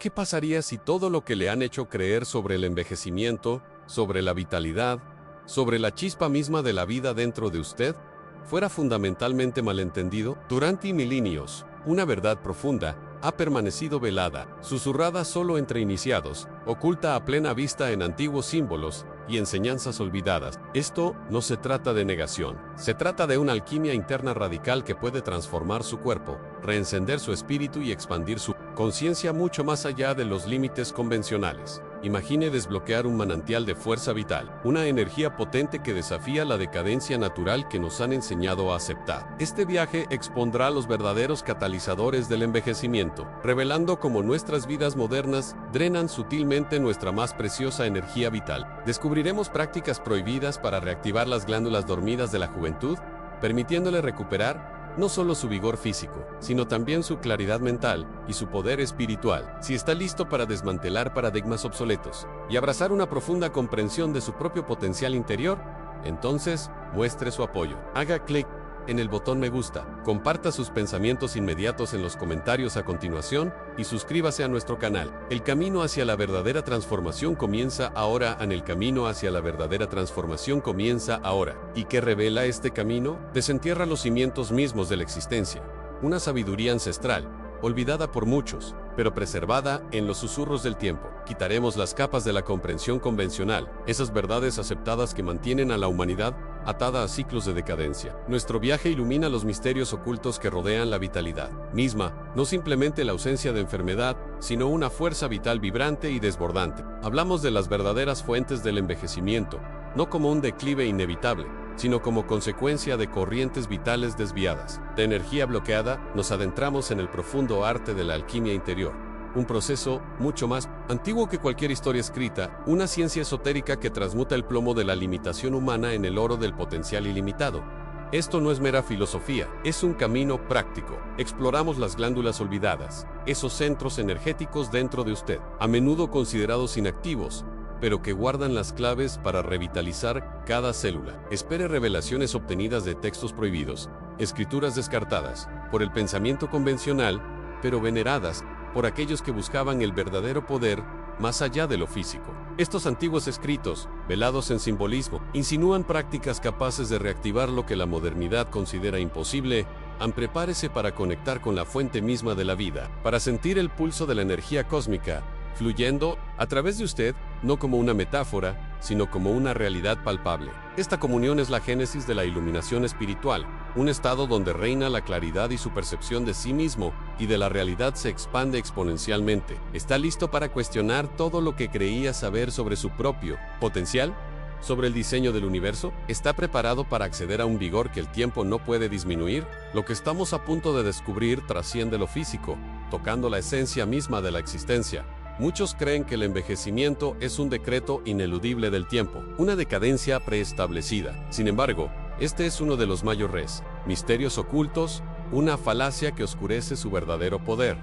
¿Qué pasaría si todo lo que le han hecho creer sobre el envejecimiento, sobre la vitalidad, sobre la chispa misma de la vida dentro de usted, fuera fundamentalmente malentendido? Durante milenios, una verdad profunda ha permanecido velada, susurrada solo entre iniciados, oculta a plena vista en antiguos símbolos y enseñanzas olvidadas. Esto no se trata de negación, se trata de una alquimia interna radical que puede transformar su cuerpo, reencender su espíritu y expandir su conciencia mucho más allá de los límites convencionales. Imagine desbloquear un manantial de fuerza vital, una energía potente que desafía la decadencia natural que nos han enseñado a aceptar. Este viaje expondrá los verdaderos catalizadores del envejecimiento, revelando cómo nuestras vidas modernas drenan sutilmente nuestra más preciosa energía vital. Descubriremos prácticas prohibidas para reactivar las glándulas dormidas de la juventud, permitiéndole recuperar no solo su vigor físico, sino también su claridad mental y su poder espiritual. Si está listo para desmantelar paradigmas obsoletos y abrazar una profunda comprensión de su propio potencial interior, entonces muestre su apoyo. Haga clic en el botón me gusta, comparta sus pensamientos inmediatos en los comentarios a continuación y suscríbase a nuestro canal. El camino hacia la verdadera transformación comienza ahora. El camino hacia la verdadera transformación comienza ahora. ¿Y qué revela este camino? Desentierra los cimientos mismos de la existencia. Una sabiduría ancestral, olvidada por muchos, pero preservada en los susurros del tiempo. Quitaremos las capas de la comprensión convencional, esas verdades aceptadas que mantienen a la humanidad atada a ciclos de decadencia. Nuestro viaje ilumina los misterios ocultos que rodean la vitalidad misma, no simplemente la ausencia de enfermedad, sino una fuerza vital vibrante y desbordante. Hablamos de las verdaderas fuentes del envejecimiento, no como un declive inevitable, sino como consecuencia de corrientes vitales desviadas. De energía bloqueada, nos adentramos en el profundo arte de la alquimia interior. Un proceso mucho más antiguo que cualquier historia escrita, una ciencia esotérica que transmuta el plomo de la limitación humana en el oro del potencial ilimitado. Esto no es mera filosofía, es un camino práctico. Exploramos las glándulas olvidadas, esos centros energéticos dentro de usted, a menudo considerados inactivos, pero que guardan las claves para revitalizar cada célula. Espere revelaciones obtenidas de textos prohibidos, escrituras descartadas por el pensamiento convencional, pero veneradas por aquellos que buscaban el verdadero poder más allá de lo físico. Estos antiguos escritos, velados en simbolismo, insinúan prácticas capaces de reactivar lo que la modernidad considera imposible. Prepárese para conectar con la fuente misma de la vida, para sentir el pulso de la energía cósmica fluyendo a través de usted, no como una metáfora, sino como una realidad palpable. Esta comunión es la génesis de la iluminación espiritual, un estado donde reina la claridad y su percepción de sí mismo y de la realidad se expande exponencialmente. ¿Está listo para cuestionar todo lo que creía saber sobre su propio potencial? ¿Sobre el diseño del universo? ¿Está preparado para acceder a un vigor que el tiempo no puede disminuir? Lo que estamos a punto de descubrir trasciende lo físico, tocando la esencia misma de la existencia. Muchos creen que el envejecimiento es un decreto ineludible del tiempo, una decadencia preestablecida. Sin embargo, este es uno de los mayores misterios ocultos, una falacia que oscurece su verdadero poder.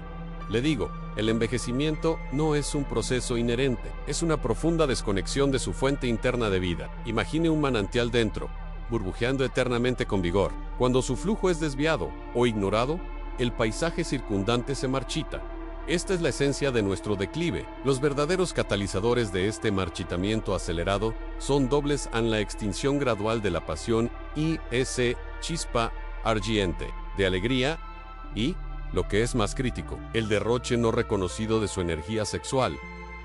Le digo, el envejecimiento no es un proceso inherente, es una profunda desconexión de su fuente interna de vida. Imagine un manantial dentro, burbujeando eternamente con vigor. Cuando su flujo es desviado o ignorado, el paisaje circundante se marchita. Esta es la esencia de nuestro declive. Los verdaderos catalizadores de este marchitamiento acelerado son dobles en la extinción gradual de la pasión y ese chispa ardiente de alegría y, lo que es más crítico, el derroche no reconocido de su energía sexual.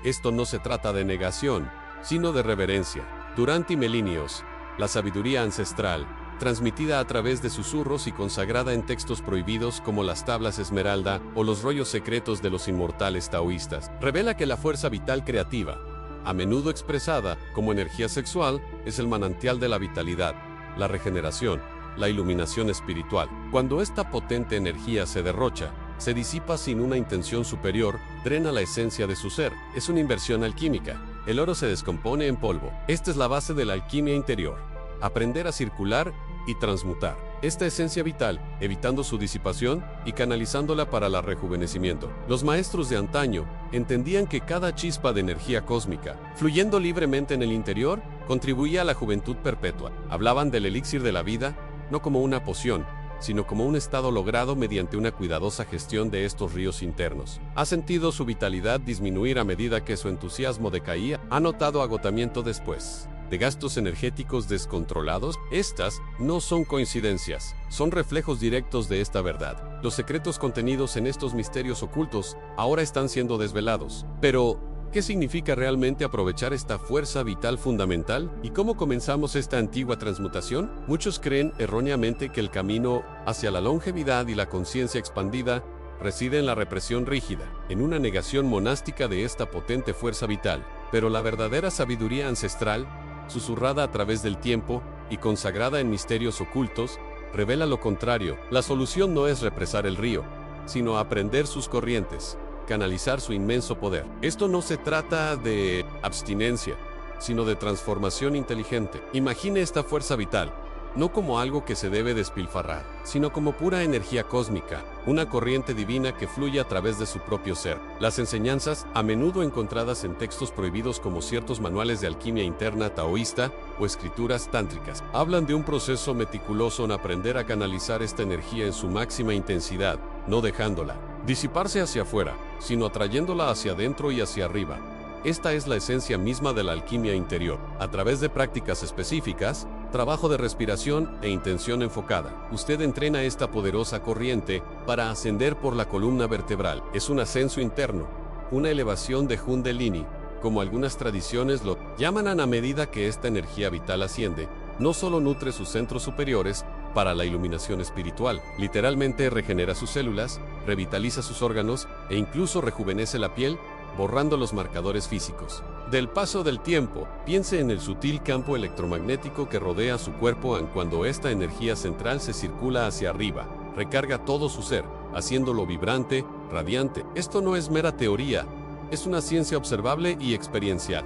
Esto no se trata de negación, sino de reverencia. Durante milenios, la sabiduría ancestral, transmitida a través de susurros y consagrada en textos prohibidos como las tablas esmeralda o los rollos secretos de los inmortales taoístas, revela que la fuerza vital creativa, a menudo expresada como energía sexual, es el manantial de la vitalidad, la regeneración, la iluminación espiritual. Cuando esta potente energía se derrocha, se disipa sin una intención superior, drena la esencia de su ser. Es una inversión alquímica. El oro se descompone en polvo. Esta es la base de la alquimia interior. Aprender a circular y transmutar esta esencia vital, evitando su disipación y canalizándola para el rejuvenecimiento. Los maestros de antaño entendían que cada chispa de energía cósmica, fluyendo libremente en el interior, contribuía a la juventud perpetua. Hablaban del elixir de la vida, no como una poción, sino como un estado logrado mediante una cuidadosa gestión de estos ríos internos. ¿Ha sentido su vitalidad disminuir a medida que su entusiasmo decaía? ¿Ha notado agotamiento después de gastos energéticos descontrolados? Estas no son coincidencias, son reflejos directos de esta verdad. Los secretos contenidos en estos misterios ocultos ahora están siendo desvelados. Pero, ¿qué significa realmente aprovechar esta fuerza vital fundamental? ¿Y cómo comenzamos esta antigua transmutación? Muchos creen erróneamente que el camino hacia la longevidad y la conciencia expandida reside en la represión rígida, en una negación monástica de esta potente fuerza vital. Pero la verdadera sabiduría ancestral, susurrada a través del tiempo y consagrada en misterios ocultos, revela lo contrario. La solución no es represar el río, sino aprender sus corrientes, canalizar su inmenso poder. Esto no se trata de abstinencia, sino de transformación inteligente. Imagine esta fuerza vital, no como algo que se debe despilfarrar, sino como pura energía cósmica, una corriente divina que fluye a través de su propio ser. Las enseñanzas, a menudo encontradas en textos prohibidos como ciertos manuales de alquimia interna taoísta o escrituras tántricas, hablan de un proceso meticuloso en aprender a canalizar esta energía en su máxima intensidad, no dejándola disiparse hacia afuera, sino atrayéndola hacia adentro y hacia arriba. Esta es la esencia misma de la alquimia interior. A través de prácticas específicas, trabajo de respiración e intención enfocada, usted entrena esta poderosa corriente para ascender por la columna vertebral. Es un ascenso interno, una elevación de Kundalini, como algunas tradiciones lo llaman. A medida que esta energía vital asciende, no solo nutre sus centros superiores para la iluminación espiritual, literalmente regenera sus células, revitaliza sus órganos e incluso rejuvenece la piel, borrando los marcadores físicos del paso del tiempo. Piense en el sutil campo electromagnético que rodea su cuerpo cuando esta energía central se circula hacia arriba, recarga todo su ser, haciéndolo vibrante, radiante. Esto no es mera teoría, es una ciencia observable y experiencial.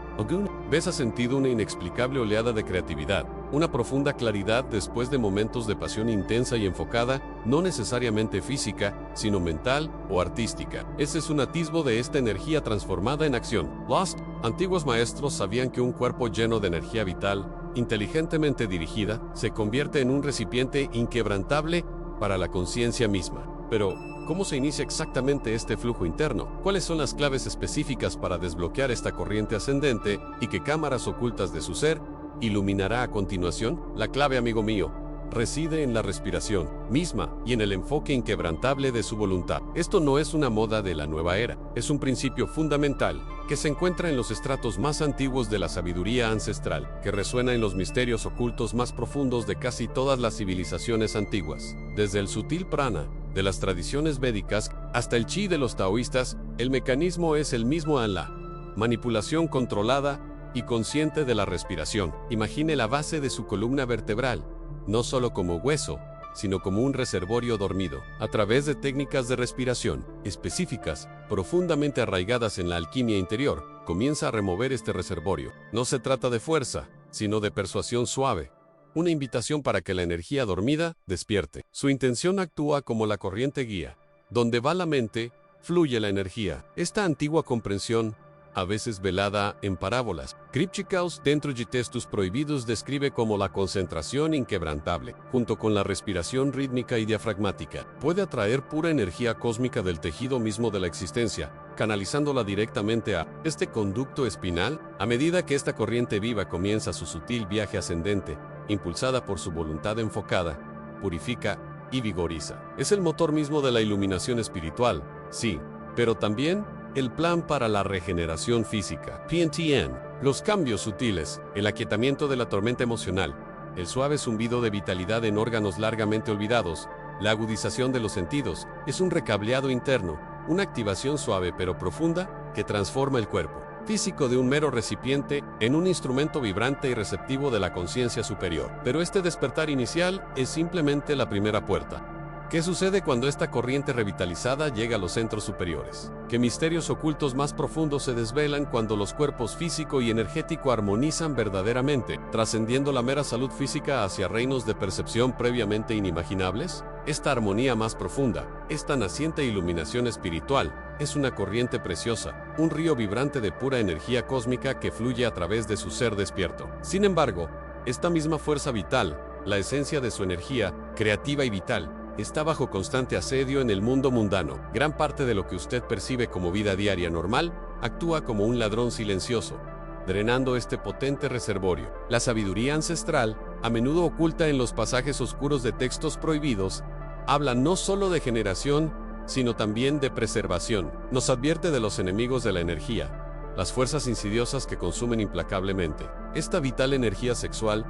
¿Ves? Ha sentido una inexplicable oleada de creatividad, una profunda claridad después de momentos de pasión intensa y enfocada, no necesariamente física, sino mental o artística. Ese es un atisbo de esta energía transformada en acción. Los antiguos maestros sabían que un cuerpo lleno de energía vital, inteligentemente dirigida, se convierte en un recipiente inquebrantable para la conciencia misma. Pero, ¿cómo se inicia exactamente este flujo interno? ¿Cuáles son las claves específicas para desbloquear esta corriente ascendente y qué cámaras ocultas de su ser iluminará a continuación? La clave, amigo mío, reside en la respiración misma y en el enfoque inquebrantable de su voluntad. Esto no es una moda de la nueva era, es un principio fundamental que se encuentra en los estratos más antiguos de la sabiduría ancestral, que resuena en los misterios ocultos más profundos de casi todas las civilizaciones antiguas. Desde el sutil prana de las tradiciones védicas hasta el chi de los taoístas, el mecanismo es el mismo en la manipulación controlada y consciente de la respiración. Imagine la base de su columna vertebral, no solo como hueso, sino como un reservorio dormido. A través de técnicas de respiración específicas, profundamente arraigadas en la alquimia interior, comienza a remover este reservorio. No se trata de fuerza, sino de persuasión suave. Una invitación para que la energía dormida despierte. Su intención actúa como la corriente guía. Donde va la mente, fluye la energía. Esta antigua comprensión, a veces velada en parábolas crípticas dentro de textos prohibidos, describe como la concentración inquebrantable, junto con la respiración rítmica y diafragmática, puede atraer pura energía cósmica del tejido mismo de la existencia, canalizándola directamente a este conducto espinal. A medida que esta corriente viva comienza su sutil viaje ascendente, impulsada por su voluntad enfocada, purifica y vigoriza. Es el motor mismo de la iluminación espiritual, sí, pero también el plan para la regeneración física. PNTN. Los cambios sutiles, el aquietamiento de la tormenta emocional, el suave zumbido de vitalidad en órganos largamente olvidados, la agudización de los sentidos, es un recableado interno, una activación suave pero profunda que transforma el cuerpo físico de un mero recipiente en un instrumento vibrante y receptivo de la conciencia superior. Pero este despertar inicial es simplemente la primera puerta. ¿Qué sucede cuando esta corriente revitalizada llega a los centros superiores? ¿Qué misterios ocultos más profundos se desvelan cuando los cuerpos físico y energético armonizan verdaderamente, trascendiendo la mera salud física hacia reinos de percepción previamente inimaginables? Esta armonía más profunda, esta naciente iluminación espiritual, es una corriente preciosa, un río vibrante de pura energía cósmica que fluye a través de su ser despierto. Sin embargo, esta misma fuerza vital, la esencia de su energía, creativa y vital, está bajo constante asedio en el mundo mundano. Gran parte de lo que usted percibe como vida diaria normal actúa como un ladrón silencioso, drenando este potente reservorio. La sabiduría ancestral, a menudo oculta en los pasajes oscuros de textos prohibidos, habla no solo de generación, sino también de preservación. Nos advierte de los enemigos de la energía, las fuerzas insidiosas que consumen implacablemente esta vital energía sexual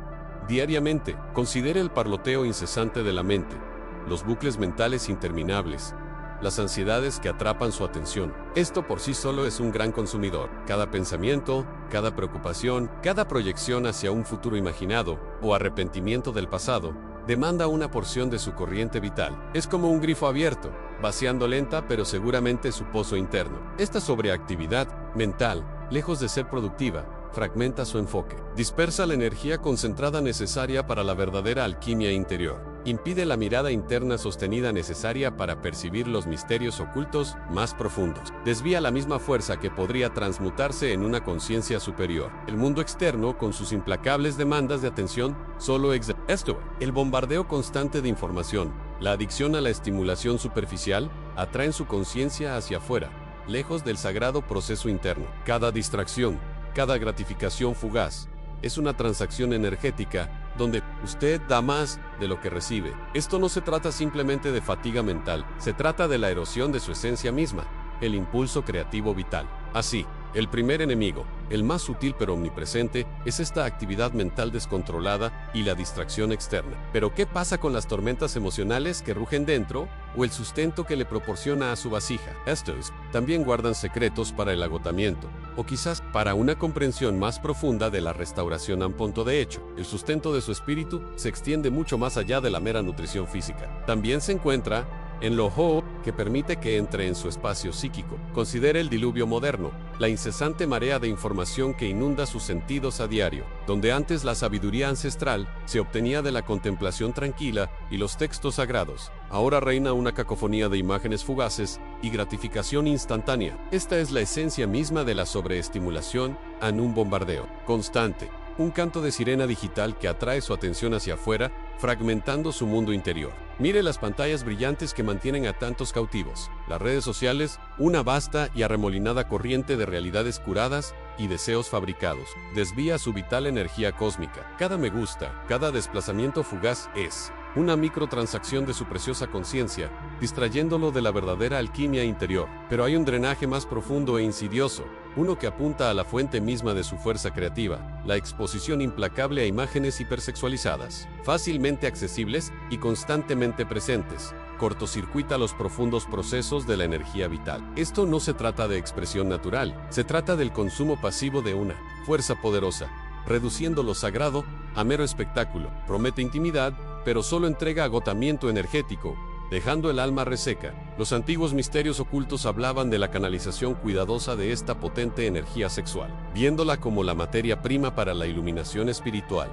diariamente. Considere el parloteo incesante de la mente, los bucles mentales interminables, las ansiedades que atrapan su atención. Esto por sí solo es un gran consumidor. Cada pensamiento, cada preocupación, cada proyección hacia un futuro imaginado o arrepentimiento del pasado demanda una porción de su corriente vital. Es como un grifo abierto, vaciando lenta pero seguramente su pozo interno. Esta sobreactividad mental, lejos de ser productiva, fragmenta su enfoque, dispersa la energía concentrada necesaria para la verdadera alquimia interior, impide la mirada interna sostenida necesaria para percibir los misterios ocultos más profundos, desvía la misma fuerza que podría transmutarse en una conciencia superior. El mundo externo, con sus implacables demandas de atención, solo esto, el bombardeo constante de información, la adicción a la estimulación superficial, atraen su conciencia hacia afuera, lejos del sagrado proceso interno. Cada distracción, cada gratificación fugaz, es una transacción energética donde usted da más de lo que recibe. Esto no se trata simplemente de fatiga mental, se trata de la erosión de su esencia misma, el impulso creativo vital. Así, el primer enemigo, el más sutil pero omnipresente, es esta actividad mental descontrolada y la distracción externa. Pero ¿qué pasa con las tormentas emocionales que rugen dentro o el sustento que le proporciona a su vasija? Estos también guardan secretos para el agotamiento, o quizás para una comprensión más profunda de la restauración. De hecho, el sustento de su espíritu se extiende mucho más allá de la mera nutrición física. También se encuentra en lo Ho, que permite que entre en su espacio psíquico. Considere el diluvio moderno, la incesante marea de información que inunda sus sentidos a diario, donde antes la sabiduría ancestral se obtenía de la contemplación tranquila y los textos sagrados. Ahora reina una cacofonía de imágenes fugaces y gratificación instantánea. Esta es la esencia misma de la sobreestimulación en un bombardeo constante. Un canto de sirena digital que atrae su atención hacia afuera, fragmentando su mundo interior. Mire las pantallas brillantes que mantienen a tantos cautivos. Las redes sociales, una vasta y arremolinada corriente de realidades curadas y deseos fabricados. Desvía su vital energía cósmica. Cada me gusta, cada desplazamiento fugaz es una microtransacción de su preciosa conciencia, distrayéndolo de la verdadera alquimia interior. Pero hay un drenaje más profundo e insidioso, uno que apunta a la fuente misma de su fuerza creativa, la exposición implacable a imágenes hipersexualizadas, fácilmente accesibles y constantemente presentes. Cortocircuita los profundos procesos de la energía vital. Esto no se trata de expresión natural, se trata del consumo pasivo de una fuerza poderosa, reduciendo lo sagrado a mero espectáculo. Promete intimidad, pero solo entrega agotamiento energético, dejando el alma reseca. Los antiguos misterios ocultos hablaban de la canalización cuidadosa de esta potente energía sexual, viéndola como la materia prima para la iluminación espiritual,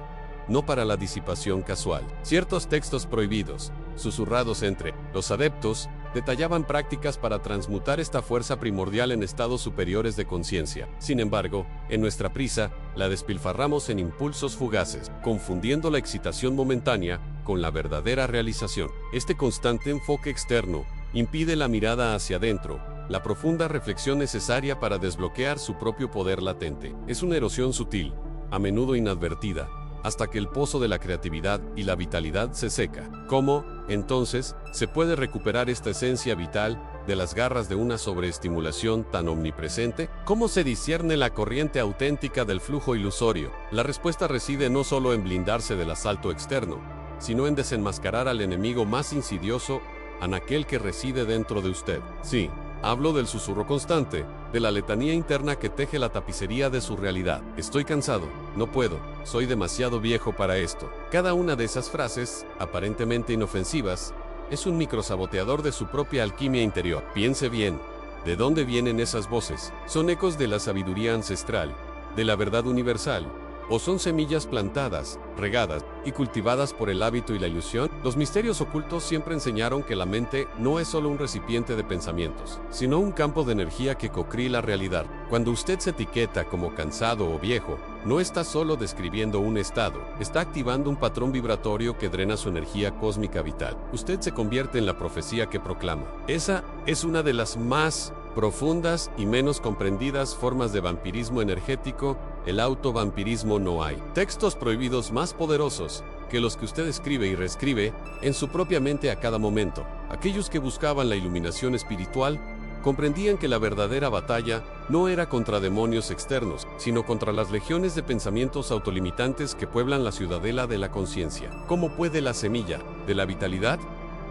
no para la disipación casual. Ciertos textos prohibidos, susurrados entre los adeptos, detallaban prácticas para transmutar esta fuerza primordial en estados superiores de conciencia. Sin embargo, en nuestra prisa, la despilfarramos en impulsos fugaces, confundiendo la excitación momentánea con la verdadera realización. Este constante enfoque externo impide la mirada hacia adentro, la profunda reflexión necesaria para desbloquear su propio poder latente. Es una erosión sutil, a menudo inadvertida, hasta que el pozo de la creatividad y la vitalidad se seca. ¿Cómo, entonces, se puede recuperar esta esencia vital de las garras de una sobreestimulación tan omnipresente? ¿Cómo se discierne la corriente auténtica del flujo ilusorio? La respuesta reside no solo en blindarse del asalto externo, sino en desenmascarar al enemigo más insidioso, aquel que reside dentro de usted. Sí, hablo del susurro constante, de la letanía interna que teje la tapicería de su realidad. Estoy cansado, no puedo, soy demasiado viejo para esto. Cada una de esas frases, aparentemente inofensivas, es un microsaboteador de su propia alquimia interior. Piense bien, ¿de dónde vienen esas voces? ¿Son ecos de la sabiduría ancestral, de la verdad universal? ¿O son semillas plantadas, regadas y cultivadas por el hábito y la ilusión? Los misterios ocultos siempre enseñaron que la mente no es solo un recipiente de pensamientos, sino un campo de energía que cocría la realidad. Cuando usted se etiqueta como cansado o viejo, no está solo describiendo un estado, está activando un patrón vibratorio que drena su energía cósmica vital. Usted se convierte en la profecía que proclama. Esa es una de las más profundas y menos comprendidas formas de vampirismo energético, el autovampirismo. No hay textos prohibidos más poderosos que los que usted escribe y reescribe en su propia mente a cada momento. Aquellos que buscaban la iluminación espiritual comprendían que la verdadera batalla no era contra demonios externos, sino contra las legiones de pensamientos autolimitantes que pueblan la ciudadela de la conciencia. ¿Cómo puede la semilla de la vitalidad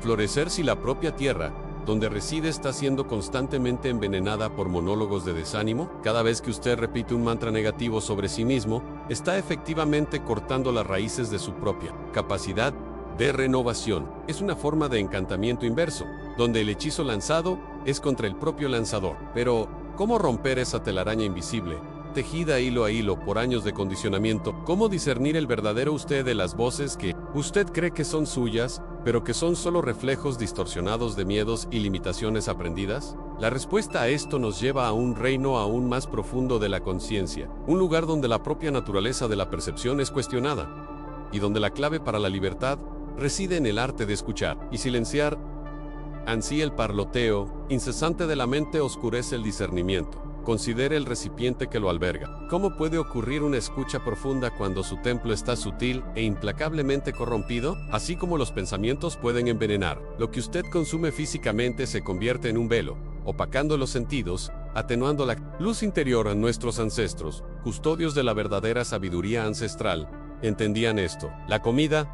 florecer si la propia tierra donde reside está siendo constantemente envenenada por monólogos de desánimo? Cada vez que usted repite un mantra negativo sobre sí mismo, está efectivamente cortando las raíces de su propia capacidad de renovación. Es una forma de encantamiento inverso, donde el hechizo lanzado es contra el propio lanzador. Pero, ¿cómo romper esa telaraña invisible, tejida hilo a hilo por años de condicionamiento? ¿Cómo discernir el verdadero usted de las voces que usted cree que son suyas, pero que son solo reflejos distorsionados de miedos y limitaciones aprendidas? La respuesta a esto nos lleva a un reino aún más profundo de la conciencia, un lugar donde la propia naturaleza de la percepción es cuestionada, y donde la clave para la libertad reside en el arte de escuchar y silenciar. Ansí el parloteo incesante de la mente oscurece el discernimiento. Considere el recipiente que lo alberga. ¿Cómo puede ocurrir una escucha profunda cuando su templo está sutil e implacablemente corrompido? Así como los pensamientos pueden envenenar, lo que usted consume físicamente se convierte en un velo, opacando los sentidos, atenuando la luz interior. Nuestros ancestros, custodios de la verdadera sabiduría ancestral, entendían esto. La comida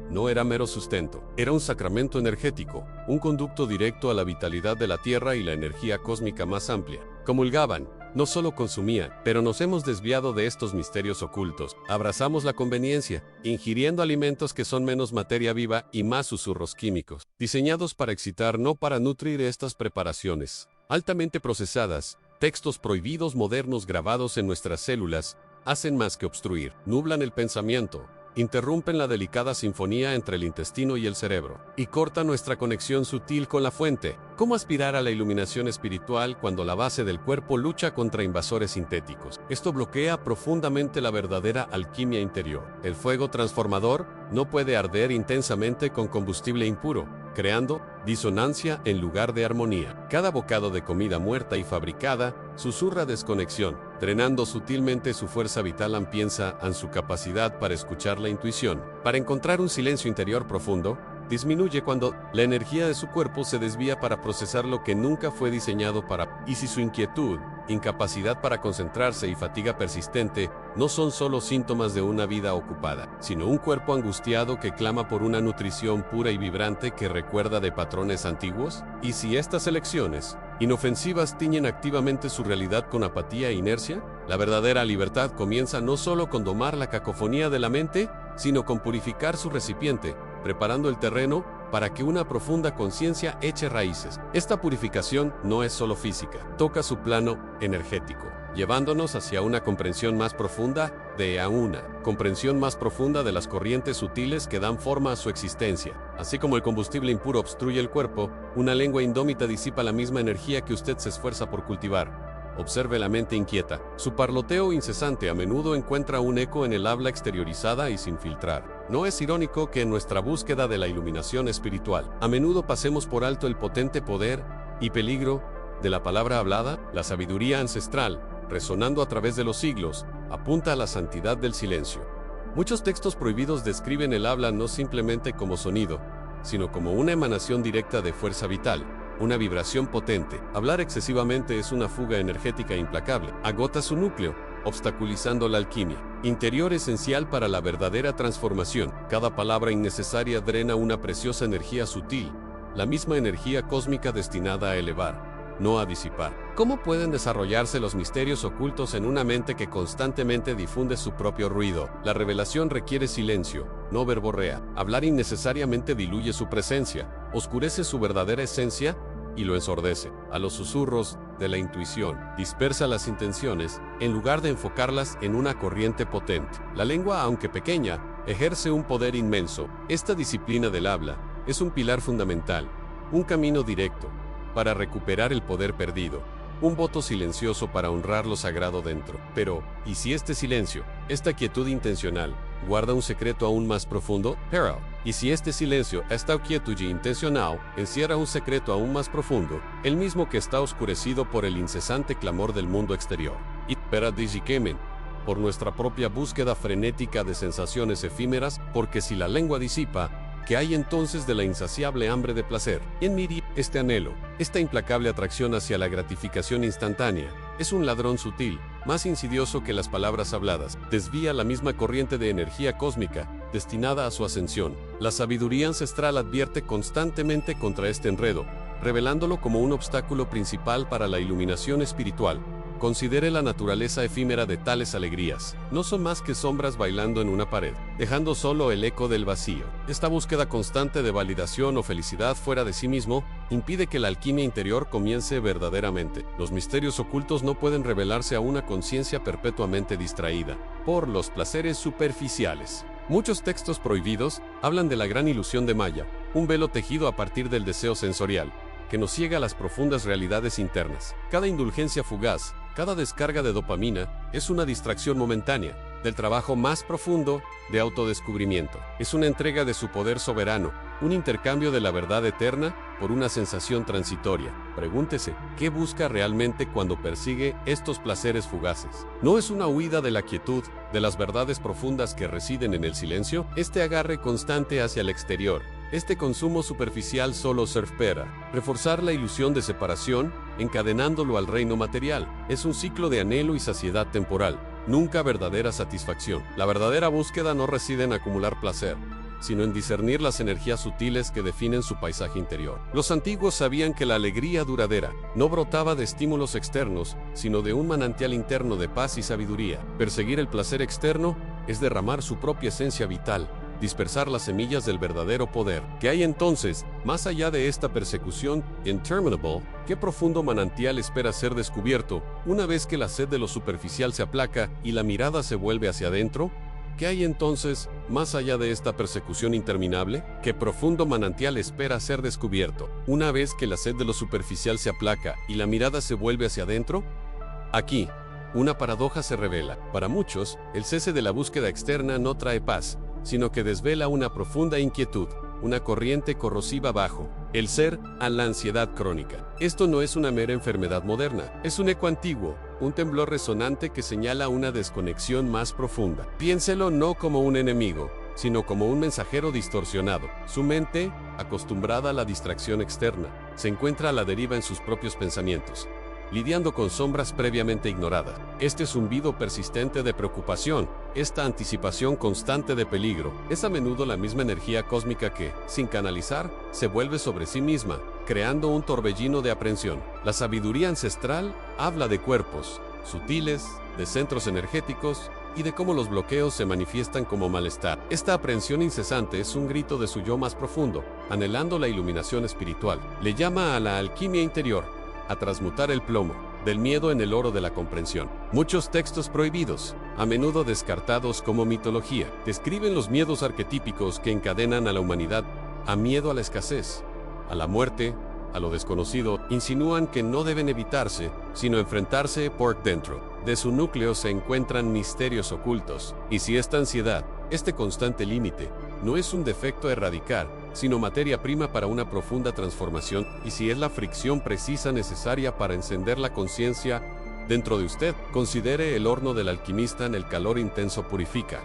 no era mero sustento, era un sacramento energético, un conducto directo a la vitalidad de la tierra y la energía cósmica más amplia. Comulgaban, no solo consumían, pero nos hemos desviado de estos misterios ocultos. Abrazamos la conveniencia, ingiriendo alimentos que son menos materia viva y más susurros químicos, diseñados para excitar, no para nutrir. Estas preparaciones altamente procesadas, textos prohibidos modernos grabados en nuestras células, hacen más que obstruir, nublan el pensamiento, interrumpen la delicada sinfonía entre el intestino y el cerebro, y cortan nuestra conexión sutil con la fuente. ¿Cómo aspirar a la iluminación espiritual cuando la base del cuerpo lucha contra invasores sintéticos? Esto bloquea profundamente la verdadera alquimia interior. El fuego transformador no puede arder intensamente con combustible impuro, creando disonancia en lugar de armonía. Cada bocado de comida muerta y fabricada susurra desconexión, drenando sutilmente su fuerza vital. Piensa en su capacidad para escuchar la intuición, para encontrar un silencio interior profundo. Disminuye cuando la energía de su cuerpo se desvía para procesar lo que nunca fue diseñado para. Y si su inquietud, incapacidad para concentrarse y fatiga persistente no son solo síntomas de una vida ocupada, sino un cuerpo angustiado que clama por una nutrición pura y vibrante que recuerda de patrones antiguos. Y si estas elecciones inofensivas tiñen activamente su realidad con apatía e inercia, la verdadera libertad comienza no solo con domar la cacofonía de la mente, sino con purificar su recipiente, preparando el terreno para que una profunda conciencia eche raíces. Esta purificación no es solo física, toca su plano energético, llevándonos hacia una comprensión más profunda de las corrientes sutiles que dan forma a su existencia. Así como el combustible impuro obstruye el cuerpo, una lengua indómita disipa la misma energía que usted se esfuerza por cultivar. Observe la mente inquieta. Su parloteo incesante a menudo encuentra un eco en el habla exteriorizada y sin filtrar. No es irónico que en nuestra búsqueda de la iluminación espiritual, a menudo pasemos por alto el potente poder y peligro de la palabra hablada. La sabiduría ancestral, resonando a través de los siglos, apunta a la santidad del silencio. Muchos textos prohibidos describen el habla no simplemente como sonido, sino como una emanación directa de fuerza vital, una vibración potente. Hablar excesivamente es una fuga energética implacable. Agota su núcleo, obstaculizando la alquimia interior esencial para la verdadera transformación. Cada palabra innecesaria drena una preciosa energía sutil, la misma energía cósmica destinada a elevar, no a disipar. ¿Cómo pueden desarrollarse los misterios ocultos en una mente que constantemente difunde su propio ruido? La revelación requiere silencio, no verborrea. Hablar innecesariamente diluye su presencia, oscurece su verdadera esencia y lo ensordece. A los susurros de la intuición, dispersa las intenciones en lugar de enfocarlas en una corriente potente. La lengua, aunque pequeña, ejerce un poder inmenso. Esta disciplina del habla es un pilar fundamental, un camino directo para recuperar el poder perdido un voto silencioso para honrar lo sagrado dentro. Pero, ¿y si este silencio, esta quietud intencional, guarda un secreto aún más profundo? Pero, ¿y si este silencio, esta quietud intencional, encierra un secreto aún más profundo, el mismo que está oscurecido por el incesante clamor del mundo exterior? Y, para Digikemen, por nuestra propia búsqueda frenética de sensaciones efímeras, porque si la lengua disipa, ¿qué hay entonces de la insaciable hambre de placer? En Miri, este anhelo, esta implacable atracción hacia la gratificación instantánea, es un ladrón sutil, más insidioso que las palabras habladas, desvía la misma corriente de energía cósmica, destinada a su ascensión. La sabiduría ancestral advierte constantemente contra este enredo, revelándolo como un obstáculo principal para la iluminación espiritual. Considere la naturaleza efímera de tales alegrías. No son más que sombras bailando en una pared, dejando solo el eco del vacío. Esta búsqueda constante de validación o felicidad fuera de sí mismo impide que la alquimia interior comience verdaderamente. Los misterios ocultos no pueden revelarse a una conciencia perpetuamente distraída por los placeres superficiales. Muchos textos prohibidos hablan de la gran ilusión de Maya, un velo tejido a partir del deseo sensorial, que nos ciega a las profundas realidades internas. Cada indulgencia fugaz, cada descarga de dopamina, es una distracción momentánea del trabajo más profundo de autodescubrimiento. Es una entrega de su poder soberano, un intercambio de la verdad eterna por una sensación transitoria. Pregúntese, ¿qué busca realmente cuando persigue estos placeres fugaces? ¿No es una huida de la quietud, de las verdades profundas que residen en el silencio? Este agarre constante hacia el exterior, este consumo superficial solo servirá reforzar la ilusión de separación, encadenándolo al reino material. Es un ciclo de anhelo y saciedad temporal, nunca verdadera satisfacción. La verdadera búsqueda no reside en acumular placer, sino en discernir las energías sutiles que definen su paisaje interior. Los antiguos sabían que la alegría duradera no brotaba de estímulos externos, sino de un manantial interno de paz y sabiduría. Perseguir el placer externo es derramar su propia esencia vital, dispersar las semillas del verdadero poder. ¿Qué hay entonces, más allá de esta persecución interminable? ¿Qué profundo manantial espera ser descubierto una vez que la sed de lo superficial se aplaca y la mirada se vuelve hacia adentro? ¿Qué hay entonces, más allá de esta persecución interminable? ¿Qué profundo manantial espera ser descubierto una vez que la sed de lo superficial se aplaca y la mirada se vuelve hacia adentro? Aquí, una paradoja se revela. Para muchos, el cese de la búsqueda externa no trae paz, sino que desvela una profunda inquietud, una corriente corrosiva bajo el ser a la ansiedad crónica. Esto no es una mera enfermedad moderna, es un eco antiguo, un temblor resonante que señala una desconexión más profunda. Piénselo no como un enemigo, sino como un mensajero distorsionado. Su mente, acostumbrada a la distracción externa, se encuentra a la deriva en sus propios pensamientos, lidiando con sombras previamente ignoradas. Este zumbido persistente de preocupación, esta anticipación constante de peligro, es a menudo la misma energía cósmica que, sin canalizar, se vuelve sobre sí misma, creando un torbellino de aprensión. La sabiduría ancestral habla de cuerpos sutiles, de centros energéticos y de cómo los bloqueos se manifiestan como malestar. Esta aprensión incesante es un grito de su yo más profundo, anhelando la iluminación espiritual. Le llama a la alquimia interior, a transmutar el plomo del miedo en el oro de la comprensión. Muchos textos prohibidos, a menudo descartados como mitología, describen los miedos arquetípicos que encadenan a la humanidad, a miedo a la escasez, a la muerte, a lo desconocido. Insinúan que no deben evitarse, sino enfrentarse por dentro. De su núcleo se encuentran misterios ocultos. Y si esta ansiedad, este constante límite, no es un defecto a erradicar, sino materia prima para una profunda transformación, y si es la fricción precisa necesaria para encender la conciencia dentro de usted, considere el horno del alquimista. En el calor intenso purifica.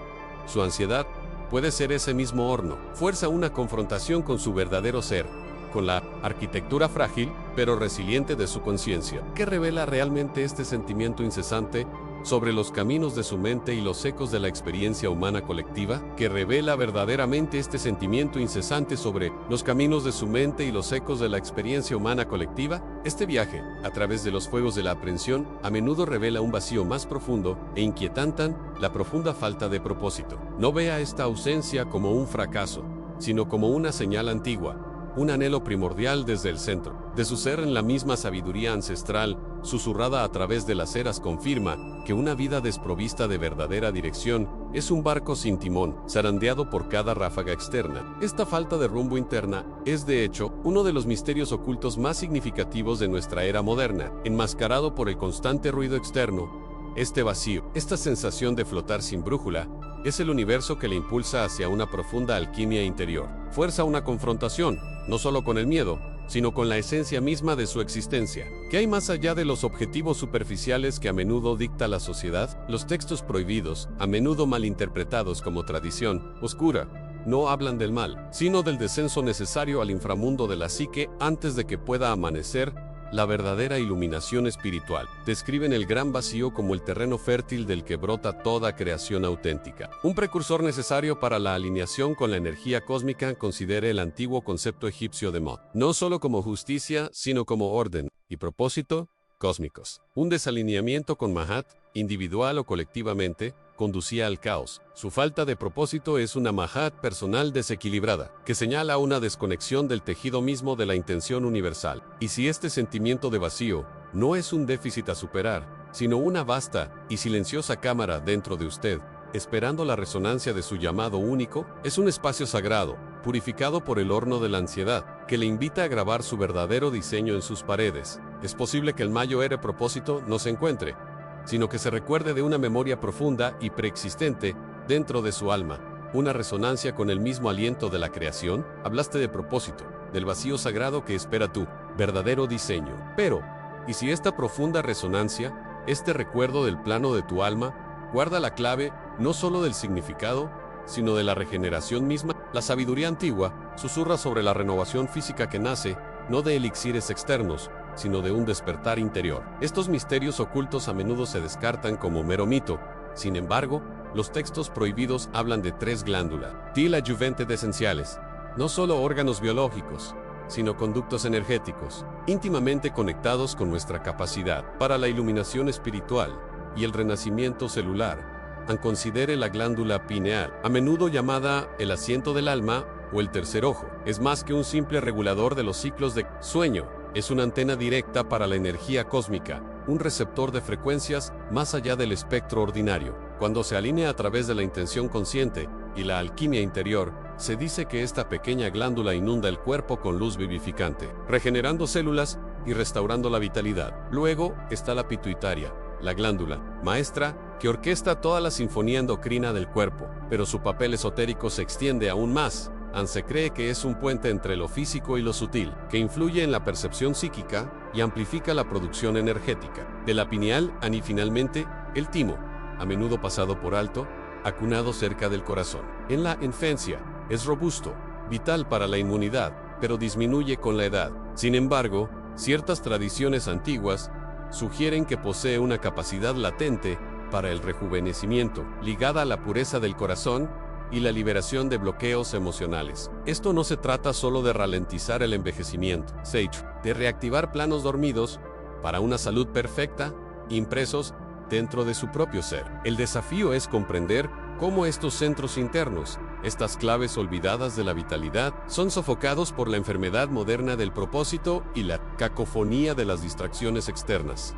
Su ansiedad puede ser ese mismo horno. Fuerza una confrontación con su verdadero ser, con la arquitectura frágil, pero resiliente de su conciencia. ¿Qué revela realmente este sentimiento incesante sobre los caminos de su mente y los ecos de la experiencia humana colectiva? ¿Que revela verdaderamente este sentimiento incesante sobre los caminos de su mente y los ecos de la experiencia humana colectiva? Este viaje, a través de los fuegos de la aprensión, a menudo revela un vacío más profundo e inquietante, la profunda falta de propósito. No vea esta ausencia como un fracaso, sino como una señal antigua, un anhelo primordial desde el centro de su ser en la misma sabiduría ancestral, susurrada a través de las eras, confirma que una vida desprovista de verdadera dirección es un barco sin timón, zarandeado por cada ráfaga externa. Esta falta de rumbo interna es, de hecho, uno de los misterios ocultos más significativos de nuestra era moderna, enmascarado por el constante ruido externo. Este vacío, esta sensación de flotar sin brújula, es el universo que le impulsa hacia una profunda alquimia interior. Fuerza una confrontación, no solo con el miedo, sino con la esencia misma de su existencia. ¿Qué hay más allá de los objetivos superficiales que a menudo dicta la sociedad? Los textos prohibidos, a menudo malinterpretados como tradición oscura, no hablan del mal, sino del descenso necesario al inframundo de la psique antes de que pueda amanecer la verdadera iluminación espiritual. Describen el gran vacío como el terreno fértil del que brota toda creación auténtica. Un precursor necesario para la alineación con la energía cósmica. Considere el antiguo concepto egipcio de Mod, no solo como justicia, sino como orden y propósito cósmicos. Un desalineamiento con Mahat, individual o colectivamente, conducía al caos. Su falta de propósito es una Mahat personal desequilibrada, que señala una desconexión del tejido mismo de la intención universal. Y si este sentimiento de vacío no es un déficit a superar, sino una vasta y silenciosa cámara dentro de usted, esperando la resonancia de su llamado único, es un espacio sagrado, purificado por el horno de la ansiedad, que le invita a grabar su verdadero diseño en sus paredes. Es posible que el mayor propósito no se encuentre, sino que se recuerde de una memoria profunda y preexistente dentro de su alma, una resonancia con el mismo aliento de la creación. Hablaste de propósito, del vacío sagrado que espera tu verdadero diseño. Pero, ¿y si esta profunda resonancia, este recuerdo del plano de tu alma, guarda la clave no solo del significado, sino de la regeneración misma? La sabiduría antigua susurra sobre la renovación física que nace, no de elixires externos, sino de un despertar interior. Estos misterios ocultos a menudo se descartan como mero mito. Sin embargo, los textos prohibidos hablan de tres glándulas adjuventes esenciales, no solo órganos biológicos, sino conductos energéticos, íntimamente conectados con nuestra capacidad para la iluminación espiritual y el renacimiento celular. Considere la glándula pineal, a menudo llamada el asiento del alma o el tercer ojo. Es más que un simple regulador de los ciclos de sueño. Es una antena directa para la energía cósmica, un receptor de frecuencias más allá del espectro ordinario. Cuando se alinea a través de la intención consciente y la alquimia interior, se dice que esta pequeña glándula inunda el cuerpo con luz vivificante, regenerando células y restaurando la vitalidad. Luego está la pituitaria, la glándula maestra que orquesta toda la sinfonía endocrina del cuerpo, pero su papel esotérico se extiende aún más. Se cree que es un puente entre lo físico y lo sutil, que influye en la percepción psíquica y amplifica la producción energética. De la pineal, y finalmente, el timo, a menudo pasado por alto, acunado cerca del corazón. En la infancia, es robusto, vital para la inmunidad, pero disminuye con la edad. Sin embargo, ciertas tradiciones antiguas sugieren que posee una capacidad latente para el rejuvenecimiento, ligada a la pureza del corazón y la liberación de bloqueos emocionales. Esto no se trata solo de ralentizar el envejecimiento, de reactivar planos dormidos para una salud perfecta, impresos dentro de su propio ser. El desafío es comprender cómo estos centros internos, estas claves olvidadas de la vitalidad, son sofocados por la enfermedad moderna del propósito y la cacofonía de las distracciones externas.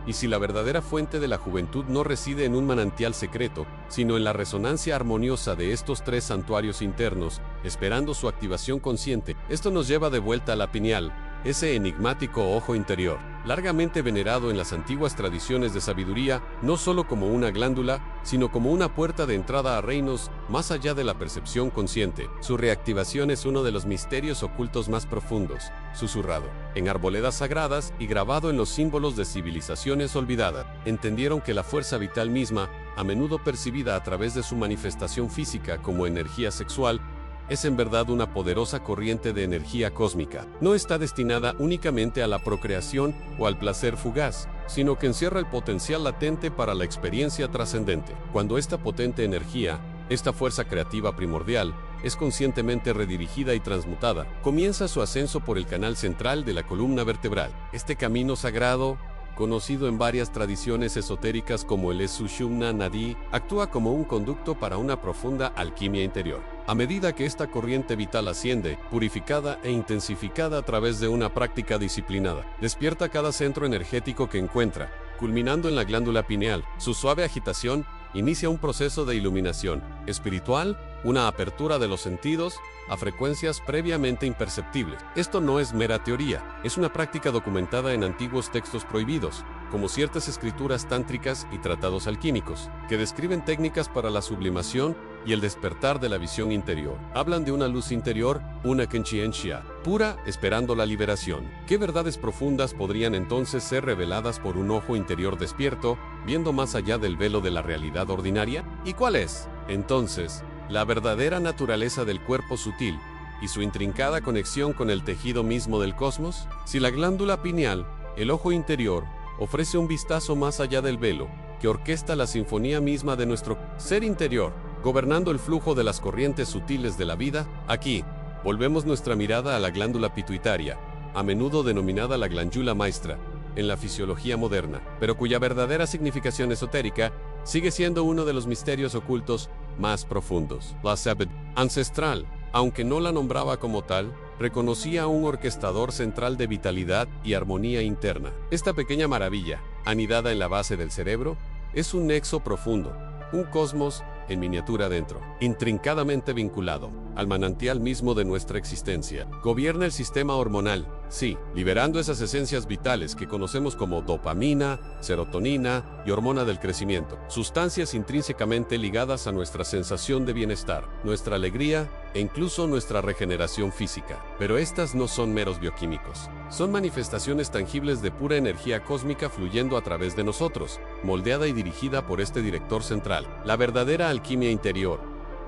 Y si la verdadera fuente de la juventud no reside en un manantial secreto, sino en la resonancia armoniosa de estos tres santuarios internos, esperando su activación consciente, esto nos lleva de vuelta a la pineal, ese enigmático ojo interior, largamente venerado en las antiguas tradiciones de sabiduría, no solo como una glándula, sino como una puerta de entrada a reinos más allá de la percepción consciente. Su reactivación es uno de los misterios ocultos más profundos, susurrado en arboledas sagradas y grabado en los símbolos de civilizaciones olvidadas. Entendieron que la fuerza vital misma, a menudo percibida a través de su manifestación física como energía sexual, es en verdad una poderosa corriente de energía cósmica. No está destinada únicamente a la procreación o al placer fugaz, sino que encierra el potencial latente para la experiencia trascendente. Cuando esta potente energía, esta fuerza creativa primordial, es conscientemente redirigida y transmutada, comienza su ascenso por el canal central de la columna vertebral. Este camino sagrado, conocido en varias tradiciones esotéricas como el Sushumna Nadi, actúa como un conducto para una profunda alquimia interior. A medida que esta corriente vital asciende, purificada e intensificada a través de una práctica disciplinada, despierta cada centro energético que encuentra, culminando en la glándula pineal. Su suave agitación inicia un proceso de iluminación espiritual, una apertura de los sentidos a frecuencias previamente imperceptibles. Esto no es mera teoría, es una práctica documentada en antiguos textos prohibidos, como ciertas escrituras tántricas y tratados alquímicos, que describen técnicas para la sublimación y el despertar de la visión interior. Hablan de una luz interior, una conciencia pura, esperando la liberación. ¿Qué verdades profundas podrían entonces ser reveladas por un ojo interior despierto, viendo más allá del velo de la realidad ordinaria? ¿Y cuál es, entonces, la verdadera naturaleza del cuerpo sutil y su intrincada conexión con el tejido mismo del cosmos? Si la glándula pineal, el ojo interior, ofrece un vistazo más allá del velo, que orquesta la sinfonía misma de nuestro ser interior, gobernando el flujo de las corrientes sutiles de la vida, aquí, volvemos nuestra mirada a la glándula pituitaria, a menudo denominada la glándula maestra, en la fisiología moderna, pero cuya verdadera significación esotérica sigue siendo uno de los misterios ocultos más profundos. La sabiduría ancestral, aunque no la nombraba como tal, reconocía a un orquestador central de vitalidad y armonía interna. Esta pequeña maravilla, anidada en la base del cerebro, es un nexo profundo, un cosmos en miniatura dentro, intrincadamente vinculado al manantial mismo de nuestra existencia. Gobierna el sistema hormonal, sí, liberando esas esencias vitales que conocemos como dopamina, serotonina y hormona del crecimiento, sustancias intrínsecamente ligadas a nuestra sensación de bienestar, nuestra alegría e incluso nuestra regeneración física. Pero estas no son meros bioquímicos, son manifestaciones tangibles de pura energía cósmica fluyendo a través de nosotros, moldeada y dirigida por este director central. La verdadera alquimia interior,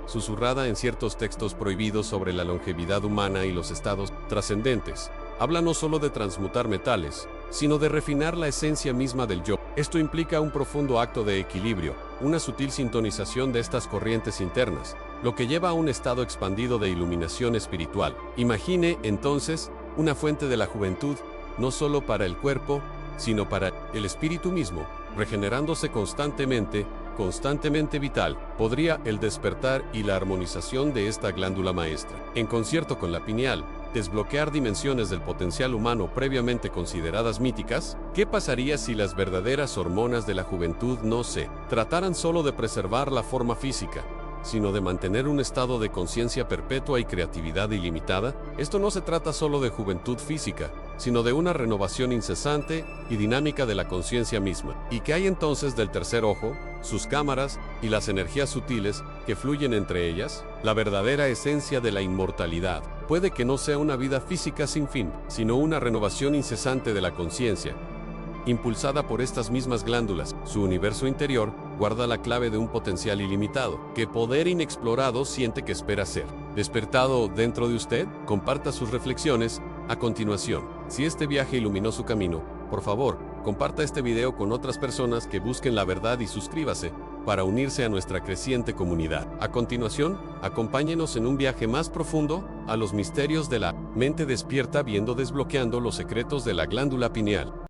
susurrada en ciertos textos prohibidos sobre la longevidad humana y los estados trascendentes, habla no solo de transmutar metales, sino de refinar la esencia misma del yo. Esto implica un profundo acto de equilibrio, una sutil sintonización de estas corrientes internas, lo que lleva a un estado expandido de iluminación espiritual. Imagine, entonces, una fuente de la juventud, no solo para el cuerpo, sino para el espíritu mismo, regenerándose constantemente vital. Podría el despertar y la armonización de esta glándula maestra, en concierto con la pineal, desbloquear dimensiones del potencial humano previamente consideradas míticas? ¿Qué pasaría si las verdaderas hormonas de la juventud no se trataran solo de preservar la forma física, sino de mantener un estado de conciencia perpetua y creatividad ilimitada? Esto no se trata solo de juventud física, sino de una renovación incesante y dinámica de la conciencia misma. ¿Y qué hay entonces del tercer ojo, sus cámaras y las energías sutiles que fluyen entre ellas? La verdadera esencia de la inmortalidad puede que no sea una vida física sin fin, sino una renovación incesante de la conciencia, impulsada por estas mismas glándulas. Su universo interior guarda la clave de un potencial ilimitado, que poder inexplorado siente que espera ser despertado dentro de usted. Comparta sus reflexiones a continuación. Si este viaje iluminó su camino, por favor, comparta este video con otras personas que busquen la verdad y suscríbase para unirse a nuestra creciente comunidad. A continuación, acompáñenos en un viaje más profundo a los misterios de la mente despierta, desbloqueando los secretos de la glándula pineal.